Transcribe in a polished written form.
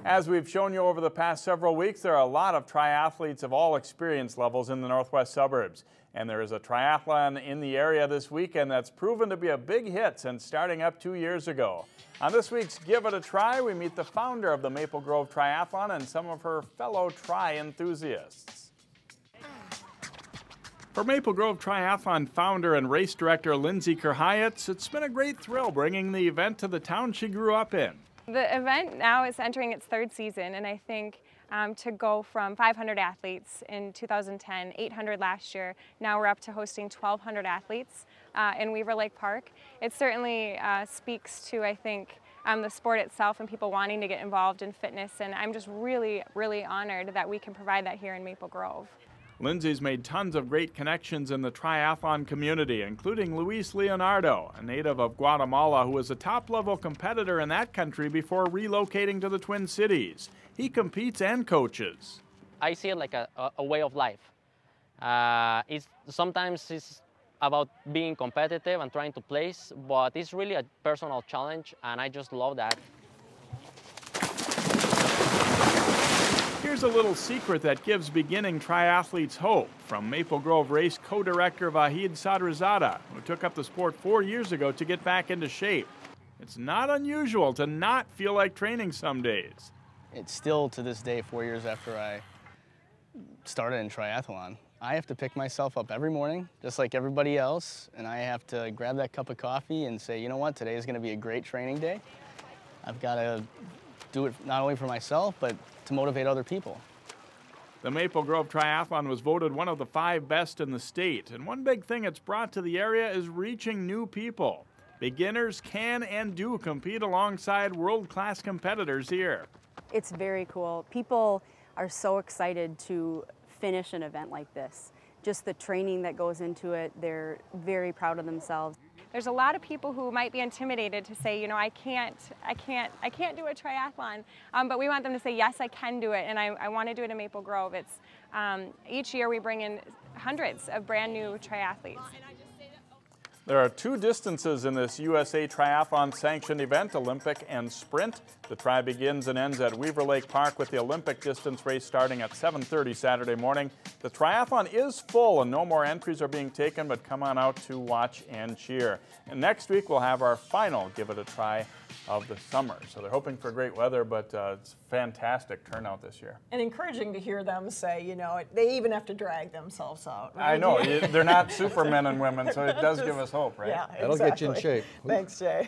As we've shown you over the past several weeks, there are a lot of triathletes of all experience levels in the northwest suburbs. And there is a triathlon in the area this weekend that's proven to be a big hit since starting up 2 years ago. On this week's Give It a Try, we meet the founder of the Maple Grove Triathlon and some of her fellow tri enthusiasts. For Maple Grove Triathlon founder and race director Lindsey Kurhajetz, it's been a great thrill bringing the event to the town she grew up in. The event now is entering its third season, and I think to go from 500 athletes in 2010, 800 last year, now we're up to hosting 1,200 athletes in Weaver Lake Park. It certainly speaks to, I think, the sport itself and people wanting to get involved in fitness, and I'm just really, really honored that we can provide that here in Maple Grove. Lindsey's made tons of great connections in the triathlon community, including LEONARDO, a native of Guatemala who was a top-level competitor in that country before relocating to the Twin Cities. He competes and coaches. I see it like a way of life. Sometimes it's about being competitive and trying to place, but it's really a personal challenge, and I just love that. Here's a little secret that gives beginning triathletes hope from Maple Grove race co-director Vahid Sadrazada, who took up the sport 4 years ago to get back into shape. It's not unusual to not feel like training some days. It's still, to this day, 4 years after I started in triathlon, I have to pick myself up every morning, just like everybody else, and I have to grab that cup of coffee and say, you know what, today is going to be a great training day. I've got to do it not only for myself, but to motivate other people. The Maple Grove Triathlon was voted one of the 5 best in the state, and one big thing it's brought to the area is reaching new people. Beginners can and do compete alongside world-class competitors here. It's very cool. People are so excited to finish an event like this. Just the training that goes into it, they're very proud of themselves. There's a lot of people who might be intimidated to say, you know, I can't do a triathlon, but we want them to say, yes, I can do it, and I want to do it in Maple Grove. It's each year we bring in hundreds of brand new triathletes. There are 2 distances in this USA Triathlon sanctioned event, Olympic and Sprint. The tri begins and ends at Weaver Lake Park with the Olympic distance race starting at 7:30 Saturday morning. The triathlon is full and no more entries are being taken, but come on out to watch and cheer. And next week we'll have our final Give It a Try of the summer. So they're hoping for great weather, but it's fantastic turnout this year. And encouraging to hear them say, you know, they even have to drag themselves out. Right? I know, they're not supermen and women, so it does give us hope, right? Yeah, exactly. That'll get you in shape. Thanks, Jay.